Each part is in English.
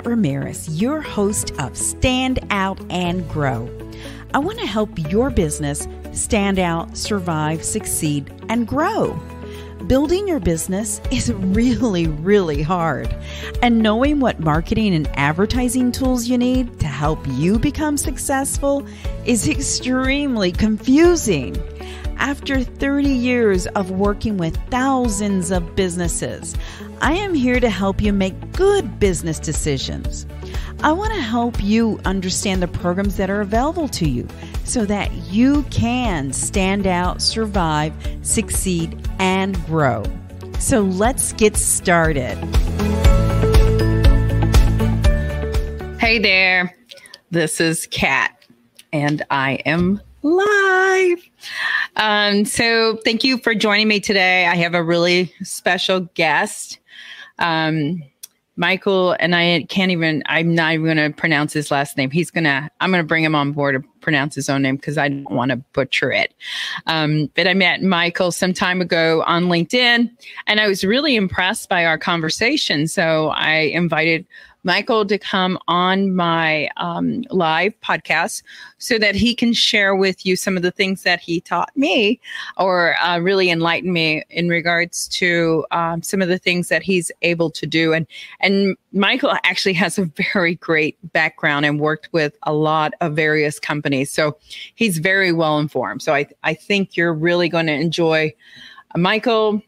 Kat Ramirez, your host of Stand Out and Grow. I want to help your business stand out, survive, succeed, and grow. Building your business is really, really hard. And knowing what marketing and advertising tools you need to help you become successful is extremely confusing. After 30 years of working with thousands of businesses, I am here to help you make good business decisions. I want to help you understand the programs that are available to you so that you can stand out, survive, succeed, and grow. So let's get started. Hey there, this is Kat, and I am live. So thank you for joining me today. I have a really special guest. Michael, and I'm not even going to pronounce his last name. I'm going to bring him on board to pronounce his own name because I don't want to butcher it. But I met Michael some time ago on LinkedIn, and I was really impressed by our conversation. So I invited Michael to come on my live podcast so that he can share with you some of the things that he taught me or really enlighten me in regards to some of the things that he's able to do. And Michael actually has a very great background and worked with a lot of various companies. So he's very well informed. So I think you're really going to enjoy Michael.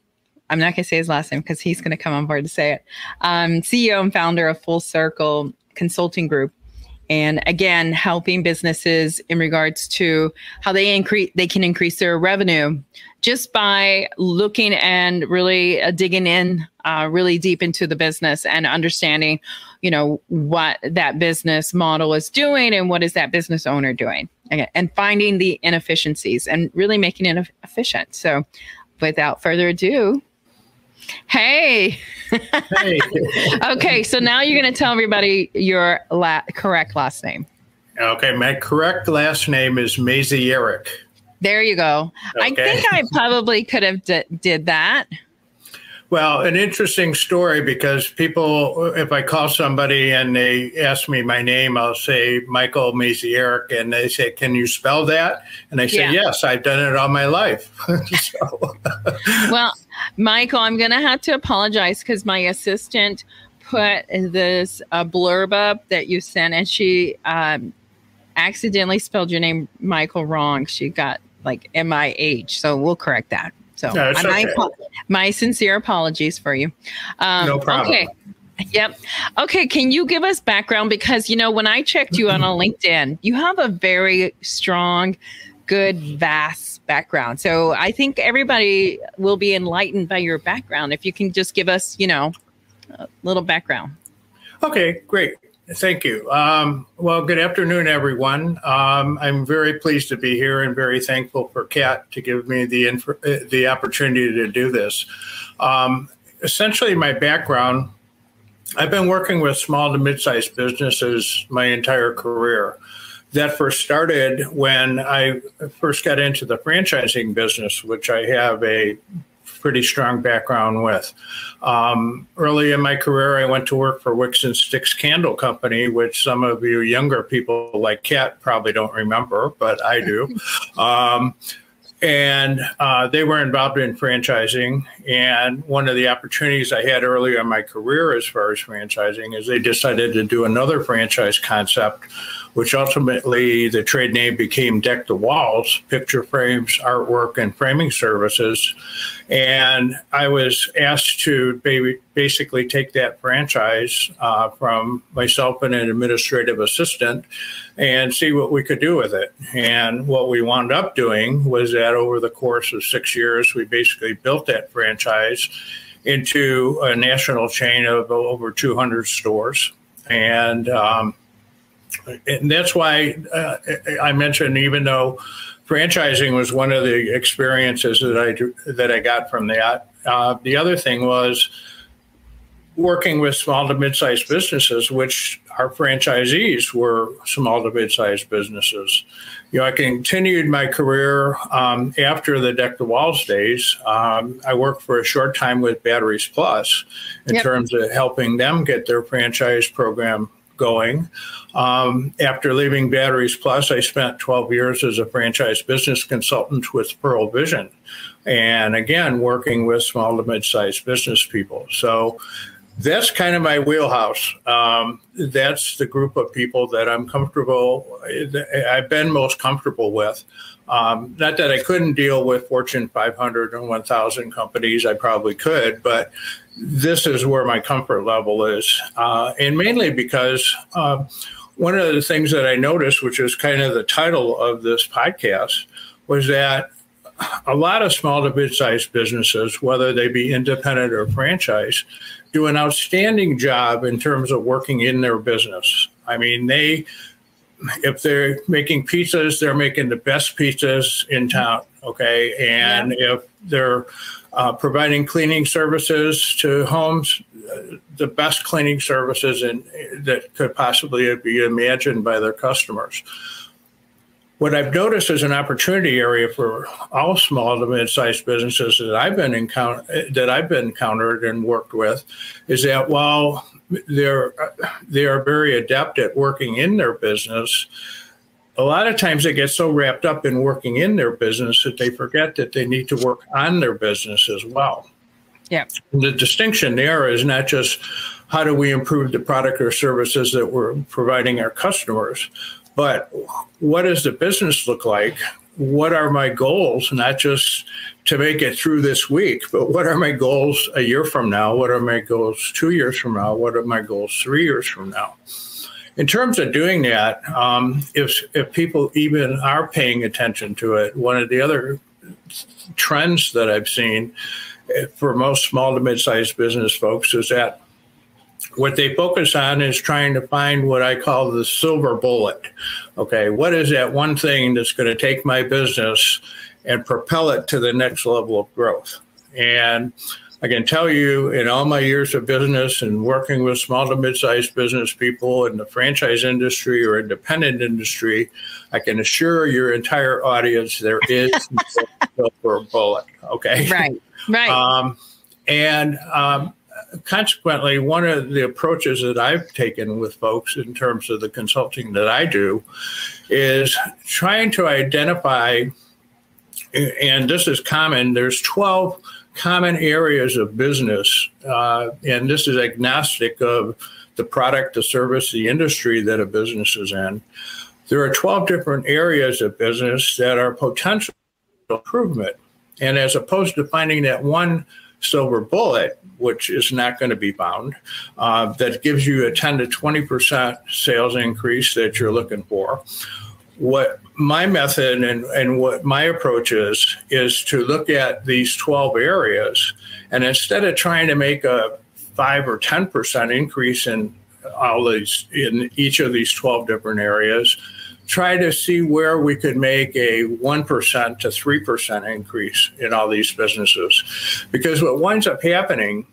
I'm not going to say his last name because he's going to come on board to say it. CEO and founder of Full Circle Consulting Group. And again, helping businesses in regards to how they can increase their revenue just by looking and really digging in really deep into the business and understanding, what that business model is doing and what is that business owner doing, and finding the inefficiencies and really making it efficient. So without further ado, Hey. Okay, so now you're going to tell everybody your correct last name. Okay, my correct last name is Maziariek. There you go. Okay. I think I probably could have did that. Well, an interesting story because people, if I call somebody and they ask me my name, I'll say Michael Maziariek, and they say, "Can you spell that?" And I say, "Yes, I've done it all my life." Well, Michael, I'm going to have to apologize because my assistant put this blurb up that you sent, and she accidentally spelled your name, Michael, wrong. She got like MIH, so we'll correct that. So okay. My sincere apologies for you. No problem. Okay. Yep. Okay. Can you give us background? Because, when I checked you on LinkedIn, you have a very strong, good, vast background. So I think everybody will be enlightened by your background. If you can just give us, a little background. Okay, great. Thank you. Well, good afternoon, everyone. I'm very pleased to be here and very thankful for Kat to give me the opportunity to do this. Essentially, my background, I've been working with small to mid-sized businesses my entire career. That first started when I first got into the franchising business, which I have a pretty strong background with. Early in my career, I went to work for Wicks and Sticks Candle Company, which some of you younger people like Kat probably don't remember, but I do. And they were involved in franchising. And one of the opportunities I had earlier in my career as far as franchising is they decided to do another franchise concept, which ultimately the trade name became Deck the Walls, picture frames, artwork, and framing services. And I was asked to basically take that franchise from myself and an administrative assistant and see what we could do with it. And what we wound up doing was that over the course of 6 years, we basically built that franchise into a national chain of over 200 stores. And that's why I mentioned, even though franchising was one of the experiences that I got from that, the other thing was working with small to mid-sized businesses, which our franchisees were small to mid-sized businesses. I continued my career after the Deck the Walls days. I worked for a short time with Batteries Plus in terms of helping them get their franchise program going. After leaving Batteries Plus, I spent 12 years as a franchise business consultant with Pearl Vision. And again, working with small to mid-sized business people. So that's kind of my wheelhouse. That's the group of people that I've been most comfortable with. Not that I couldn't deal with Fortune 500 and 1,000 companies, I probably could, but this is where my comfort level is. And mainly because one of the things that I noticed, which is kind of the title of this podcast, was that a lot of small to mid-sized businesses, whether they be independent or franchise, do an outstanding job in terms of working in their business. I mean, if they're making pizzas, they're making the best pizzas in town, okay? And if they're providing cleaning services to homes, the best cleaning services that could possibly be imagined by their customers. What I've noticed as an opportunity area for all small to mid-sized businesses that I've been encountered and worked with is that while they are very adept at working in their business, a lot of times they get so wrapped up in working in their business that they forget that they need to work on their business as well. Yeah. The distinction there is not just how do we improve the product or services that we're providing our customers, but what does the business look like? What are my goals? Not just to make it through this week, but what are my goals a year from now? What are my goals 2 years from now? What are my goals 3 years from now? In terms of doing that, if people even are paying attention to it, one of the other trends that I've seen for most small to mid-sized business folks is that what they focus on is trying to find what I call the silver bullet. Okay, what is that one thing that's going to take my business and propel it to the next level of growth? And I can tell you, in all my years of business and working with small to mid-sized business people in the franchise industry or independent industry, I can assure your entire audience there is no silver bullet. Okay, right. Consequently, one of the approaches that I've taken with folks in terms of the consulting that I do is trying to identify, and this is common, there's 12 common areas of business, and this is agnostic of the product, the service, the industry that a business is in. There are 12 different areas of business that are potential improvement. And as opposed to finding that one silver bullet, which is not going to be found, that gives you a 10 to 20% sales increase that you're looking for. What my method and what my approach is to look at these 12 areas, and instead of trying to make a 5 or 10% increase in each of these 12 different areas, try to see where we could make a 1% to 3% increase in all these businesses. Because what winds up happening,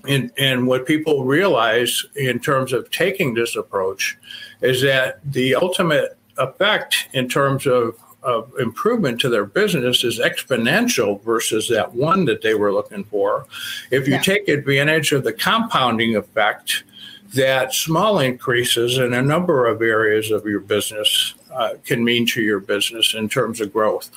and what people realize in terms of taking this approach, is that the ultimate effect in terms of improvement to their business is exponential versus that one that they were looking for. If you take advantage of the compounding effect that small increases in a number of areas of your business can mean to your business in terms of growth.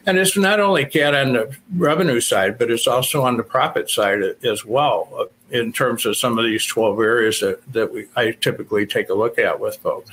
And it's not only Kat on the revenue side, but it's also on the profit side as well, in terms of some of these 12 areas that I typically take a look at with folks.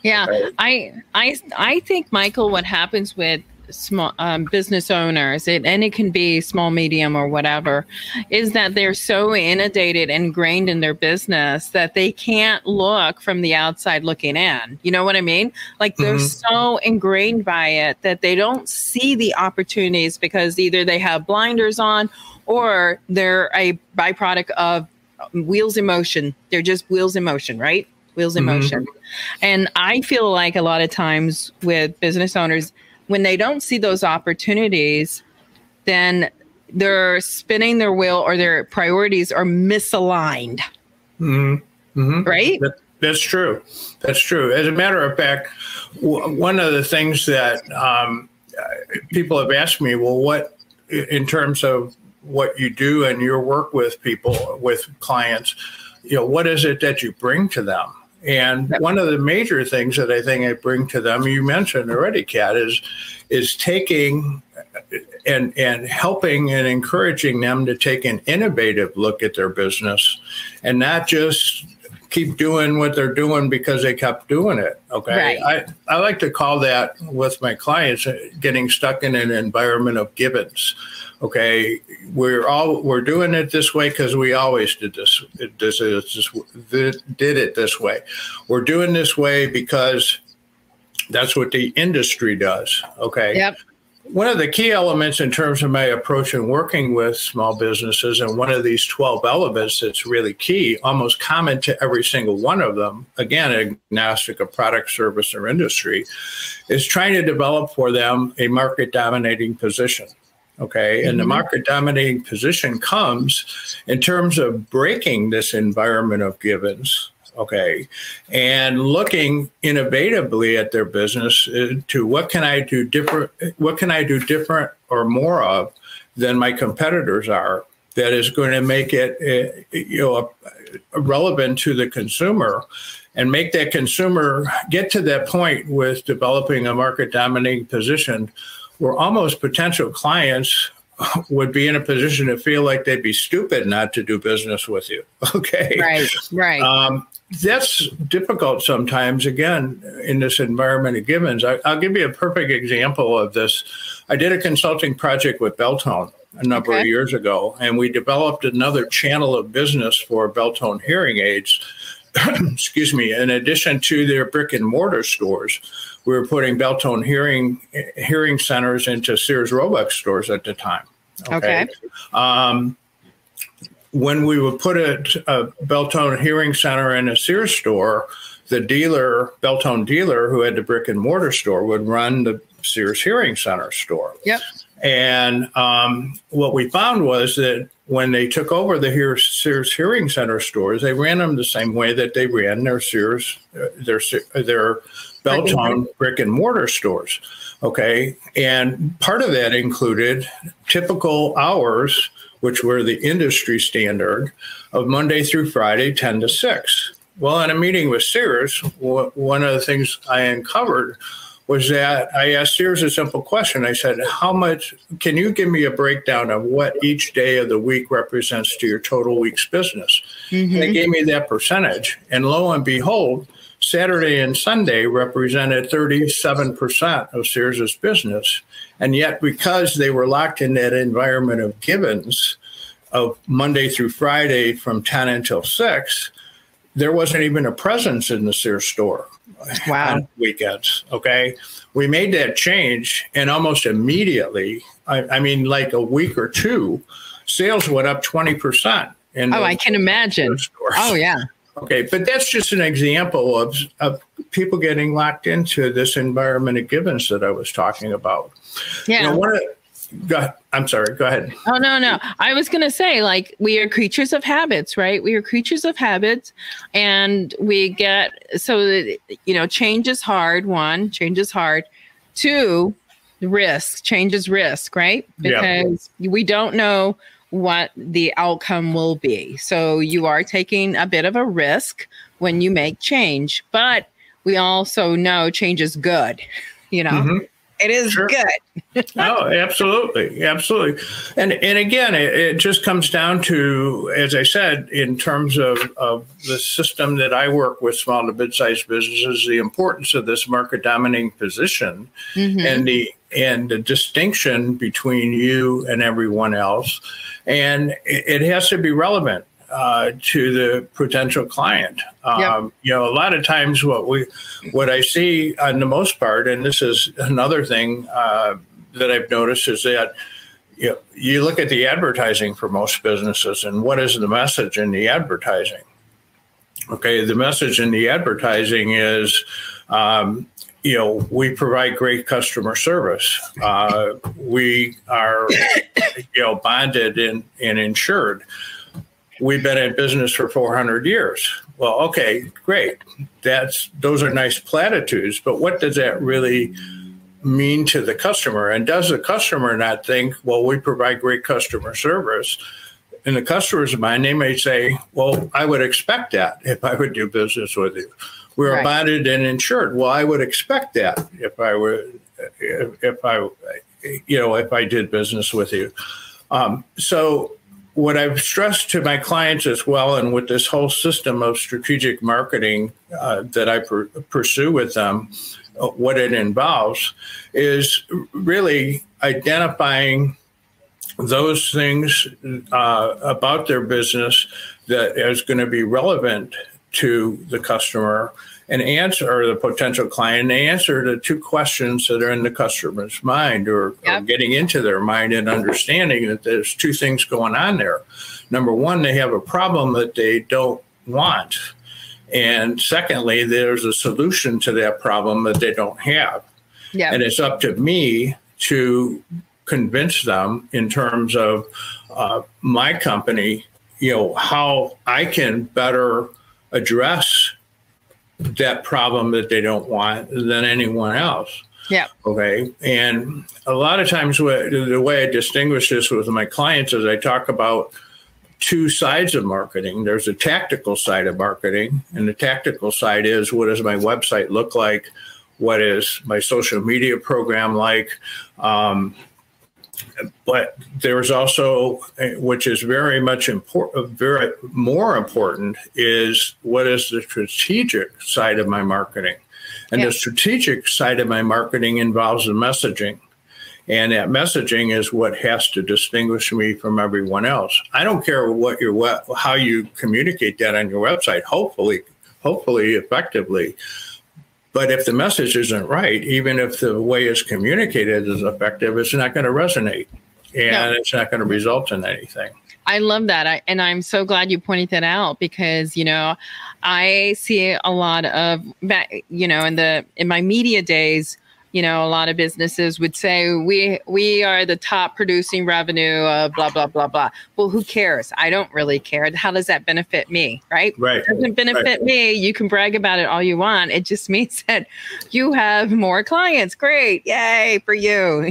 Yeah, okay. I think, Michael, what happens with small business owners, and it can be small, medium, or whatever, is that they're so inundated and ingrained in their business that they can't look from the outside looking in. You know what I mean? Like they're so ingrained by it that they don't see the opportunities because either they have blinders on or they're a byproduct of wheels in motion. They're just wheels in motion, right? Wheels in motion. And I feel like a lot of times with business owners, when they don't see those opportunities, then they're spinning their wheel or their priorities are misaligned. Mm-hmm. Mm-hmm. Right? That's true. That's true. As a matter of fact, one of the things that people have asked me, well, what, in terms of what you do and your work with people, with clients, what is it that you bring to them? And one of the major things that I think I bring to them, you mentioned already, Kat, is taking and helping and encouraging them to take an innovative look at their business and not just keep doing what they're doing because they kept doing it. Okay. Right. I like to call that with my clients getting stuck in an environment of givens. Okay. We're doing it this way because we always did it this way. We're doing this way because that's what the industry does. Okay. Yep. One of the key elements in terms of my approach in working with small businesses, and one of these 12 elements that's really key, almost common to every single one of them, again, agnostic of product, service, or industry, is trying to develop for them a market dominating position. Okay. And the market dominating position comes in terms of breaking this environment of givens. Okay. And looking innovatively at their business to what can I do different or more of than my competitors are, that is going to make it relevant to the consumer and make that consumer get to that point with developing a market dominating position where almost potential clients would be in a position to feel like they'd be stupid not to do business with you. Okay. Right. That's difficult sometimes, again, in this environment of givens. I'll give you a perfect example of this. I did a consulting project with Beltone a number of years ago, and we developed another channel of business for Beltone hearing aids. Excuse me, in addition to their brick and mortar stores, we were putting Beltone hearing centers into Sears Roebuck stores at the time. Okay. When we would put a Beltone hearing center in a Sears store, the Beltone dealer who had the brick and mortar store would run the Sears Hearing Center store. Yep. And what we found was that when they took over the Sears Hearing Center stores, they ran them the same way that they ran their Beltone brick and mortar stores. Okay. And part of that included typical hours, which were the industry standard of Monday through Friday, 10 to 6. Well, in a meeting with Sears, one of the things I uncovered was that I asked Sears a simple question. I said, how much, can you give me a breakdown of what each day of the week represents to your total week's business? Mm-hmm. They gave me that percentage. And lo and behold, Saturday and Sunday represented 37% of Sears's business. And yet, because they were locked in that environment of givens of Monday through Friday from 10 until 6, there wasn't even a presence in the Sears store on weekends. Okay. We made that change, and almost immediately, I mean, like a week or two, sales went up 20%. I can imagine. Oh, yeah. Okay, but that's just an example of people getting locked into this environment of givens that I was talking about. Yeah. I'm sorry, go ahead. Oh, no. I was going to say, like, we are creatures of habits, right? We are creatures of habits, and we get, change is hard. One, change is hard. Two, change is risk, right? Because we don't know what the outcome will be. So you are taking a bit of a risk when you make change, but we also know change is good. Mm-hmm. It is good. Oh, absolutely. Absolutely. And again, it just comes down to, as I said, in terms of the system that I work with small to mid-sized businesses, the importance of this market dominating position and the distinction between you and everyone else. And it has to be relevant to the potential client. A lot of times what I see on the most part, and this is another thing that I've noticed, is that you look at the advertising for most businesses, and what is the message in the advertising? Okay, the message in the advertising is we provide great customer service. We are, bonded and insured. We've been in business for 400 years. Well, okay, great. Those are nice platitudes, but what does that really mean to the customer? And does the customer not think, well, we provide great customer service? In the customer's mind, they may say, well, I would expect that if I would do business with you. We're bonded and insured. Well, I would expect that if I did business with you. So what I've stressed to my clients as well, and with this whole system of strategic marketing that I pursue with them, what it involves is really identifying those things about their business that is going to be relevant to the customer and answer, or the potential client, and answer the two questions that are in the customer's mind, or getting into their mind and understanding that there's two things going on there. Number one, they have a problem that they don't want. And secondly, there's a solution to that problem that they don't have. Yeah. And it's up to me to convince them in terms of my company, how I can better address that problem that they don't want than anyone else. Yeah. Okay. And a lot of times the way I distinguish this with my clients is I talk about two sides of marketing. There's a tactical side of marketing, and the tactical side is, what does my website look like? What is my social media program like? But there's also, which is very much important, very more important, is what is the strategic side of my marketing. And the strategic side of my marketing involves the messaging. And that messaging is what has to distinguish me from everyone else. I don't care how you communicate that on your website, hopefully effectively. But if the message isn't right, even if the way it's communicated is effective, it's not going to resonate, and it's not going to result in anything. I love that. And I'm so glad you pointed that out, because, I see a lot of, in my media days, a lot of businesses would say, we are the top producing revenue of blah, blah, blah, blah. Well, who cares? I don't really care. How does that benefit me? Right. It doesn't benefit me. You can brag about it all you want. It just means that you have more clients. Great. Yay for you,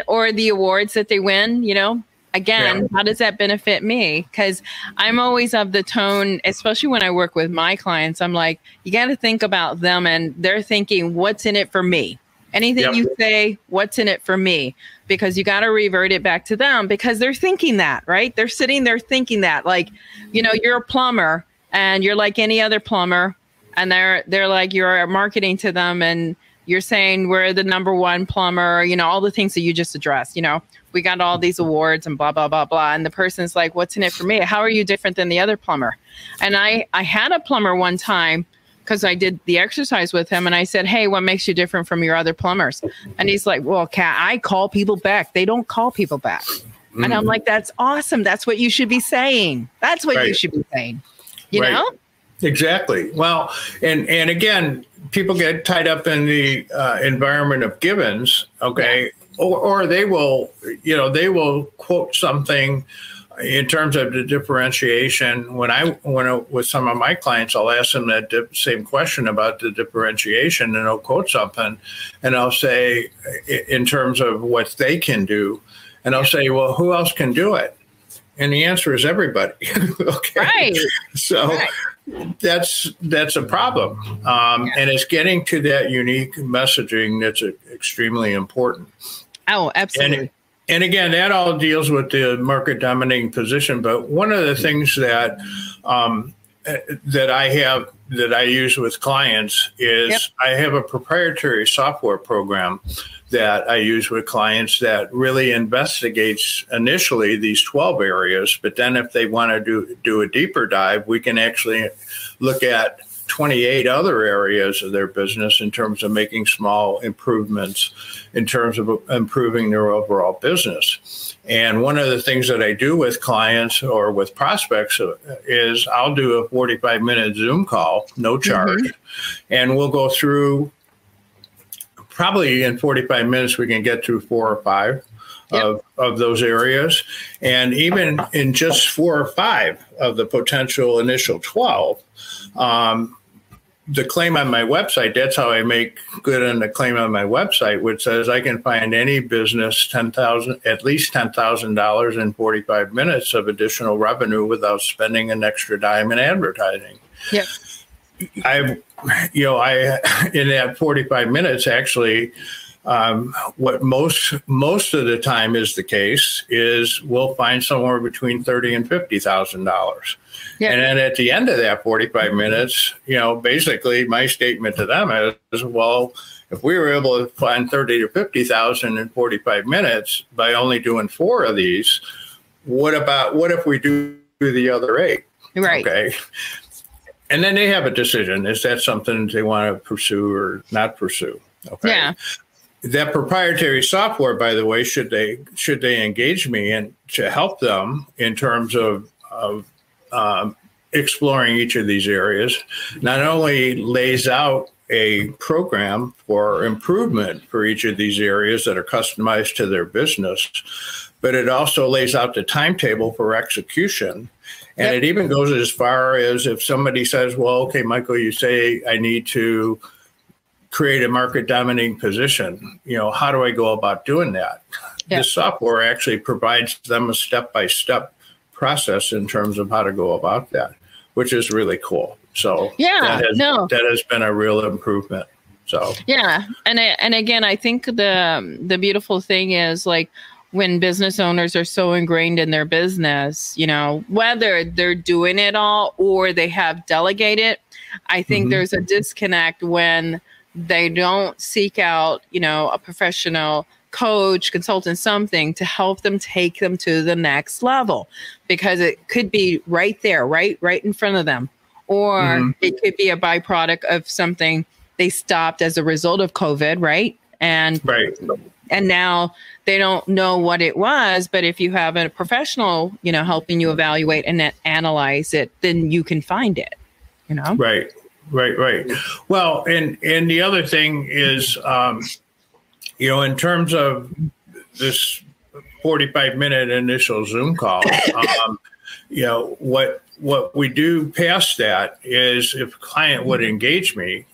or the awards that they win, Again, how does that benefit me? Because I'm always of the tone, especially when I work with my clients, I'm like, you got to think about them, and they're thinking, what's in it for me? Anything you say, what's in it for me? Because you got to revert it back to them, because they're thinking that, right? They're sitting there thinking that, like, you're a plumber and you're like any other plumber, and they're like, you're marketing to them and you're saying we're the number one plumber, all the things that you just addressed, we got all these awards and blah, blah, blah, blah. And the person's like, what's in it for me? How are you different than the other plumber? And I had a plumber one time, because I did the exercise with him, and I said, hey, what makes you different from your other plumbers? And he's like, well, Kat, I call people back. They don't call people back. And I'm like, that's awesome. That's what you should be saying. That's what you should be saying. You know? Exactly. Well, and again, people get tied up in the environment of givens, okay? Yeah. Or they will, they will quote something in terms of the differentiation. When I with some of my clients, I'll ask them that same question about the differentiation, and I'll quote something, and I'll say, in terms of what they can do, and I'll say, well, who else can do it? And the answer is everybody. Okay. Right. So that's a problem. And it's getting to that unique messaging that's extremely important. Oh, absolutely. And again, that all deals with the market dominating position. But one of the things that I use with clients is I have a proprietary software program that I use with clients that really investigates initially these 12 areas. But then if they want to do a deeper dive, we can actually look at 28 other areas of their business in terms of making small improvements in terms of improving their overall business. And one of the things that I do with clients or with prospects is I'll do a 45-minute Zoom call, no charge, and we'll go through probably in 45 minutes, we can get through 4 or 5 of those areas. And even in just 4 or 5 of the potential initial 12, the claim on my website, that's how I make good on the claim on my website, which says I can find any business at least $10,000 in 45 minutes of additional revenue without spending an extra dime in advertising. Yep. I in that 45 minutes, actually, what most of the time is the case is we'll find somewhere between $30,000 and $50,000. Yeah. And then at the end of that 45 minutes, basically my statement to them is, well, if we were able to find 30 to 50,000 in 45 minutes by only doing 4 of these, what if we do the other 8? Right. Okay. And then they have a decision. Is that something they want to pursue or not pursue? Okay. Yeah. That proprietary software, by the way, should they engage me and to help them in terms of exploring each of these areas, not only lays out a program for improvement for each of these areas that are customized to their business, but it also lays out the timetable for execution. And it even goes as far as if somebody says, well, okay, Michael, you say I need to create a market dominating position. How do I go about doing that? This software actually provides them a step-by-step process in terms of how to go about that, which is really cool. So that has been a real improvement. So and again, I think the beautiful thing is, like, when business owners are so ingrained in their business, whether they're doing it all or they have delegated, I think there's a disconnect when they don't seek out, a professional coach, consultant, something to help them take them to the next level, because it could be right there, right in front of them. Or it could be a byproduct of something they stopped as a result of COVID, right? And now they don't know what it was, but if you have a professional, helping you evaluate and analyze it, then you can find it, Right. Well, and the other thing is, in terms of this 45-minute initial Zoom call, what we do past that is if a client would engage me,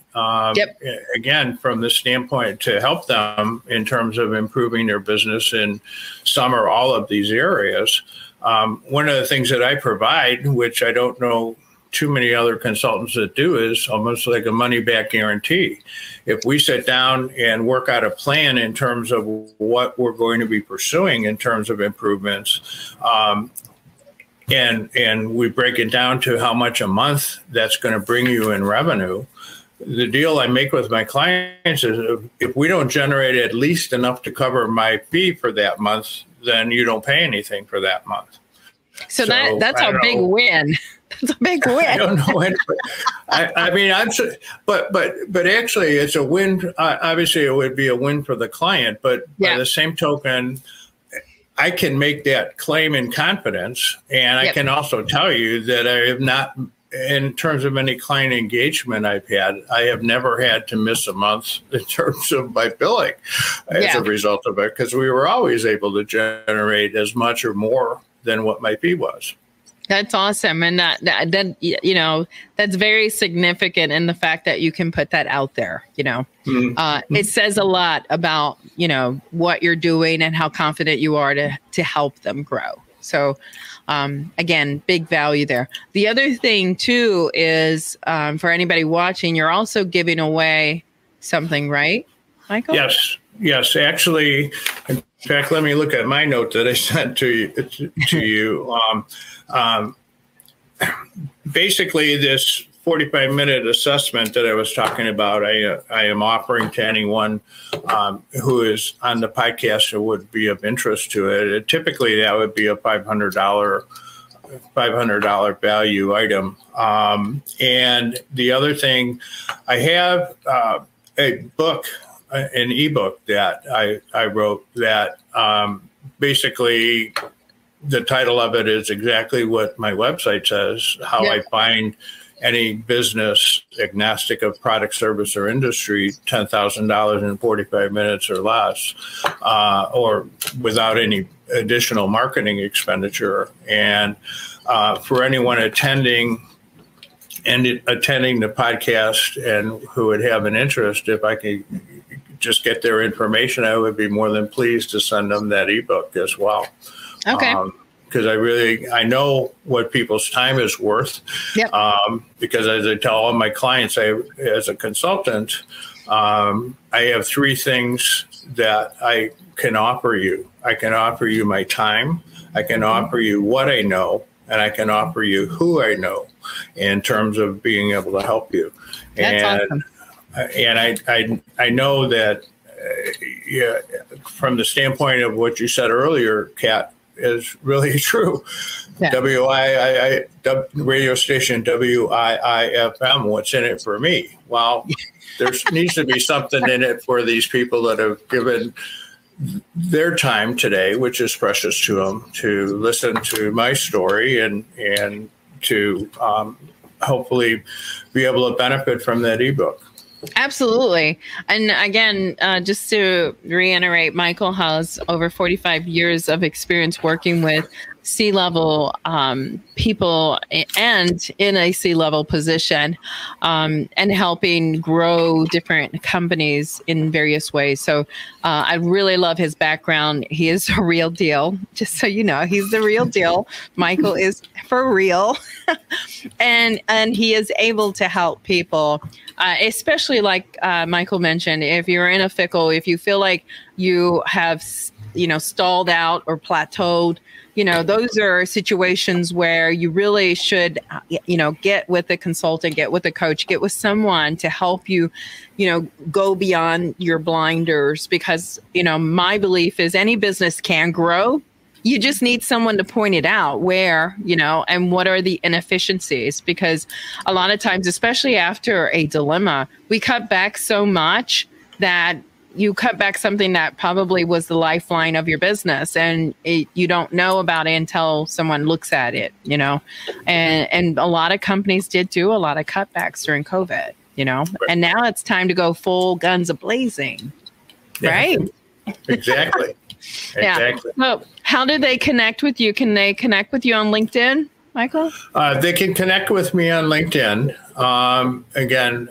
again, from the standpoint to help them in terms of improving their business in some or all of these areas, one of the things that I provide, which I don't know too many other consultants that do, is almost like a money back guarantee. If we sit down and work out a plan in terms of what we're going to be pursuing in terms of improvements, and we break it down to how much a month that's going to bring you in revenue, the deal I make with my clients is if we don't generate at least enough to cover my fee for that month, then you don't pay anything for that month. So that's a big win. That's a big win. I don't know. I mean, but actually, it's a win. Obviously, it would be a win for the client. But by the same token, I can make that claim in confidence, and I can also tell you that I have not, in terms of any client engagement I've had, I have never had to miss a month in terms of my billing as a result of it, because we were always able to generate as much or more than what my fee was. That's awesome. And that that's very significant in the fact that you can put that out there, it says a lot about, what you're doing and how confident you are to help them grow. So, again, big value there. The other thing too is, for anybody watching, you're also giving away something, right, Michael? Yes. Actually, in fact, let me look at my note that I sent to you. Basically, this 45-minute assessment that I was talking about, I am offering to anyone who is on the podcast who would be of interest to it. Typically, that would be a $500 value item. And the other thing, I have a book, an ebook that I wrote that basically the title of it is exactly what my website says, how I find any business, agnostic of product, service, or industry, $10,000 in 45 minutes or less, or without any additional marketing expenditure. And for anyone attending the podcast and who would have an interest, if I could just get their information, I would be more than pleased to send them that ebook as well. Okay. Because I know what people's time is worth. Yep. Because as I tell all my clients, as a consultant, I have three things that I can offer you. I can offer you my time. I can offer you what I know, and I can offer you who I know in terms of being able to help you. That's awesome. And I know that from the standpoint of what you said earlier, Kat, is really true. Yeah. Radio station WIIFM, what's in it for me? Well, there needs to be something in it for these people that have given their time today, which is precious to them, to listen to my story and to hopefully be able to benefit from that ebook. Absolutely. And again, just to reiterate, Michael has over 45 years of experience working with C-level people and in a C-level position, and helping grow different companies in various ways. So I really love his background. He is a real deal. Just so you know, he's the real deal. Michael is for real. and he is able to help people, especially like Michael mentioned, if you're in a fickle, if you feel like you have, stalled out or plateaued, those are situations where you really should, get with a consultant, get with a coach, get with someone to help you, go beyond your blinders. Because, my belief is any business can grow. You just need someone to point it out where, and what are the inefficiencies, because a lot of times, especially after a dilemma, we cut back so much that you cut back something that probably was the lifeline of your business, and you don't know about it until someone looks at it, and a lot of companies did do a lot of cutbacks during COVID, and now it's time to go full guns a-blazing, right? Exactly. Exactly. Yeah. So how do they connect with you? Can they connect with you on LinkedIn, Michael? They can connect with me on LinkedIn. Again,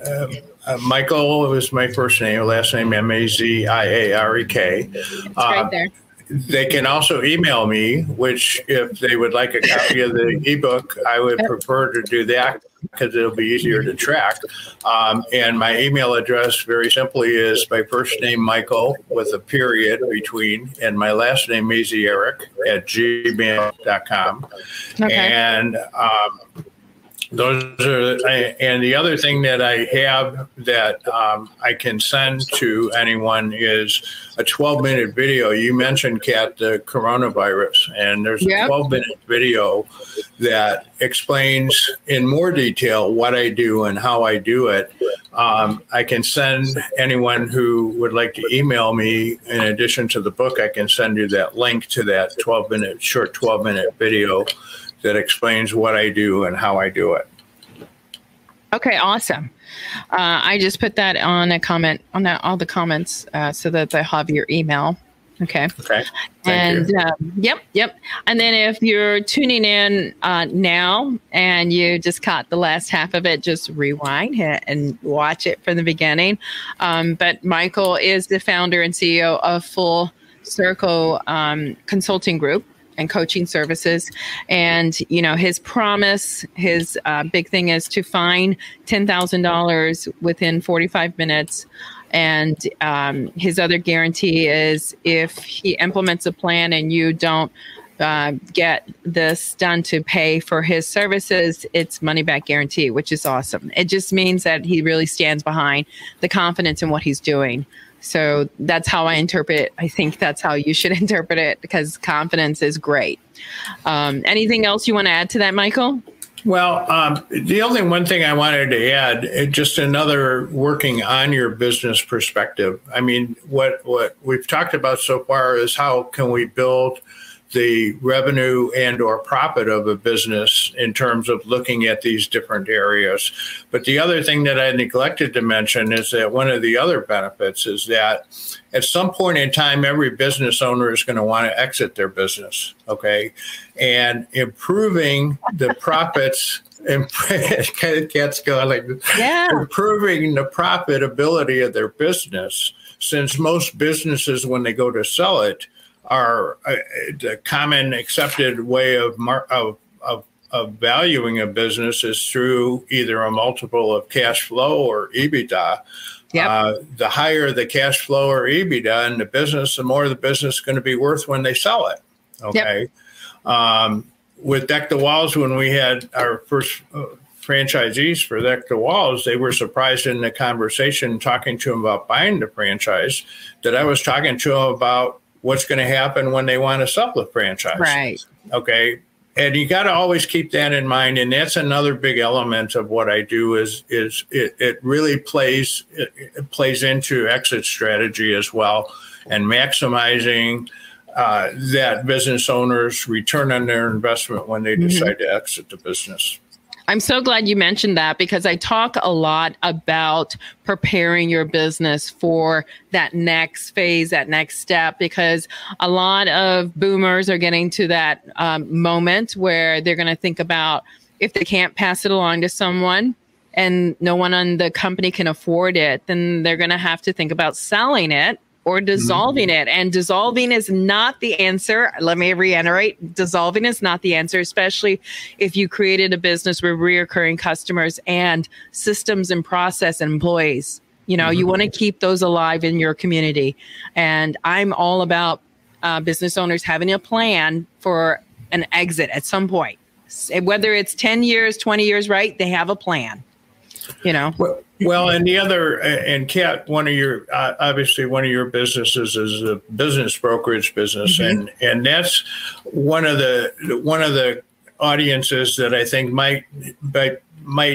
Michael is my first name, last name Maziariek. It's right there. They can also email me, which if they would like a copy of the ebook, I would prefer to do that because it'll be easier to track. And my email address, very simply, is my first name, Michael, with a period between, and my last name, Maziariek, at gmail.com. Okay. And those are, and the other thing that I have that I can send to anyone is a 12-minute video. You mentioned, Kat, the coronavirus, and there's a 12-minute video that explains in more detail what I do and how I do it. I can send anyone who would like to email me, in addition to the book, I can send you that link to that short 12-minute video that explains what I do and how I do it. Okay, awesome. I just put that on a comment on all the comments so that they have your email. Okay. Okay. Thank you. Yep. And then if you're tuning in now and you just caught the last half of it, just rewind it and watch it from the beginning. But Michael is the founder and CEO of Full Circle Consulting Group and coaching services. And, his promise, his big thing is to find $10,000 within 45 minutes. And his other guarantee is if he implements a plan and you don't get this done to pay for his services, it's money back guarantee, which is awesome. It just means that he really stands behind the confidence in what he's doing. So that's how I interpret it. I think that's how you should interpret it, because confidence is great. Anything else you want to add to that, Michael? Well, the only one thing I wanted to add, just another working on your business perspective. I mean, what we've talked about so far is how can we build the revenue and or profit of a business in terms of looking at these different areas. But the other thing that I neglected to mention is that one of the other benefits is that at some point in time, every business owner is going to want to exit their business, okay? And improving the profits, Kat's going like this. Yeah. Improving the profitability of their business, since most businesses, when they go to sell it, are the common accepted way of valuing a business is through either a multiple of cash flow or EBITDA. Yep. The higher the cash flow or EBITDA in the business, the more the business is going to be worth when they sell it. Okay. Yep. With Deck the Walls, when we had our first franchisees for Deck the Walls, they were surprised in the conversation talking to them about buying the franchise that I was talking to them about what's going to happen when they want to sell the franchise. Right. Okay. And you got to always keep that in mind. And that's another big element of what I do is it really plays into exit strategy as well, and maximizing that business owner's return on their investment when they decide to exit the business. I'm so glad you mentioned that, because I talk a lot about preparing your business for that next phase, that next step, because a lot of boomers are getting to that moment where they're going to think about, if they can't pass it along to someone and no one on the company can afford it, then they're going to have to think about selling it or dissolving it. And dissolving is not the answer. Let me reiterate, dissolving is not the answer, especially if you created a business with reoccurring customers and systems and process and employees. You know, you want to keep those alive in your community. And I'm all about business owners having a plan for an exit at some point. Whether it's 10 years, 20 years, right? They have a plan, you know. Well, and the other, and Kat, one of your businesses is a business brokerage business, and that's one of the audiences that I think might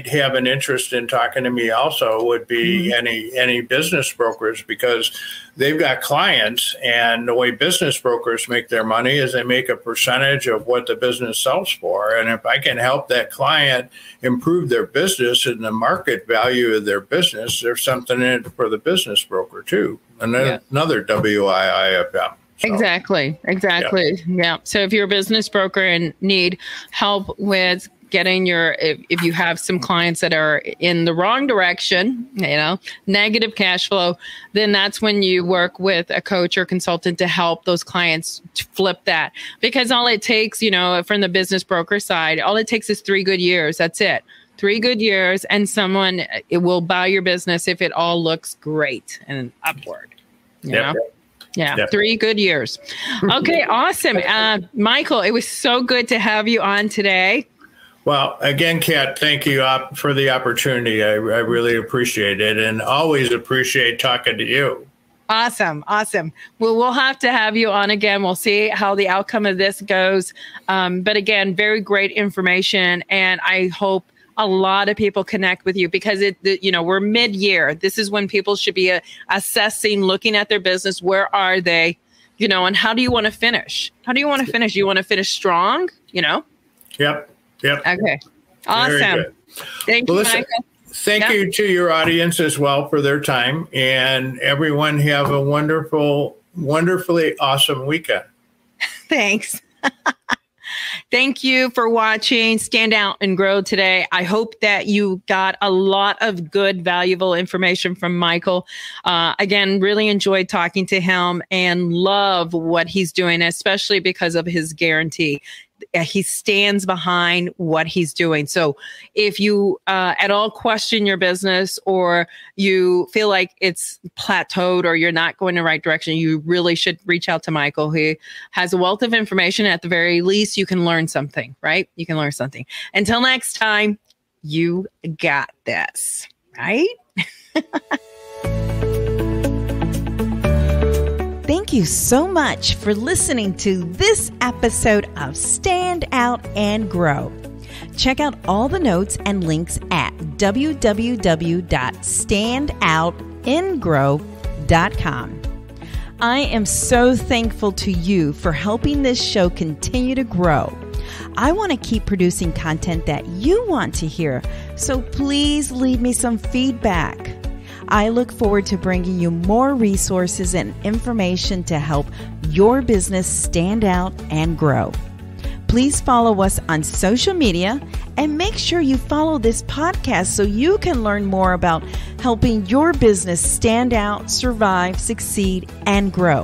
have an interest in talking to me also would be any business brokers, because they've got clients, and the way business brokers make their money is they make a percentage of what the business sells for. And if I can help that client improve their business and the market value of their business, there's something in it for the business broker too. Another WIIFM. So, exactly. Yeah. So if you're a business broker and need help with getting if you have some clients that are in the wrong direction, you know, negative cash flow, then that's when you work with a coach or consultant to help those clients to flip that. Because all it takes, you know, from the business broker side, all it takes is 3 good years. That's it. 3 good years, and someone it will buy your business if it all looks great and upward. You know? Yeah, 3 good years. Okay, awesome. Michael, it was so good to have you on today. Well, again, Kat, thank you for the opportunity. I really appreciate it, and always appreciate talking to you. Awesome. Well, we'll have to have you on again. We'll see how the outcome of this goes. But again, very great information, and I hope a lot of people connect with you, because we're mid-year. This is when people should be assessing, looking at their business. Where are they? You know, and how do you want to finish? You want to finish strong? You know. Yep. Okay. Awesome. Thank you, Michael. Thank you to your audience as well for their time, and everyone have a wonderfully awesome weekend. Thanks. Thank you for watching Stand Out and Grow today. I hope that you got a lot of good, valuable information from Michael. Again, really enjoyed talking to him and love what he's doing, especially because of his guarantee. He stands behind what he's doing. So if you at all question your business, or you feel like it's plateaued or you're not going in the right direction, you really should reach out to Michael. He has a wealth of information. At the very least, you can learn something, right? You can learn something. Until next time, you got this, right? Thank you so much for listening to this episode of Stand Out and Grow. Check out all the notes and links at www.standoutandgrow.com. I am so thankful to you for helping this show continue to grow. I want to keep producing content that you want to hear, so please leave me some feedback. I look forward to bringing you more resources and information to help your business stand out and grow. Please follow us on social media and make sure you follow this podcast so you can learn more about helping your business stand out, survive, succeed, and grow.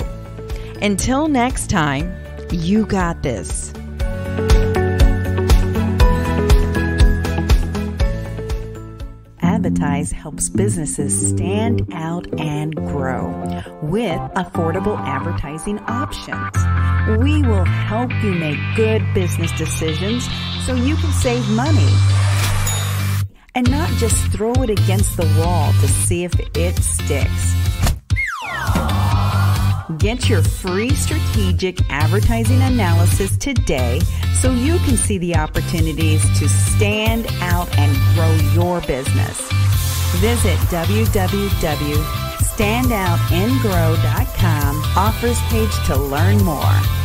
Until next time, you got this. adBidtise helps businesses stand out and grow with affordable advertising options. We will help you make good business decisions so you can save money and not just throw it against the wall to see if it sticks. Get your free strategic advertising analysis today so you can see the opportunities to stand out and grow your business. Visit www.standoutandgrow.com offers page to learn more.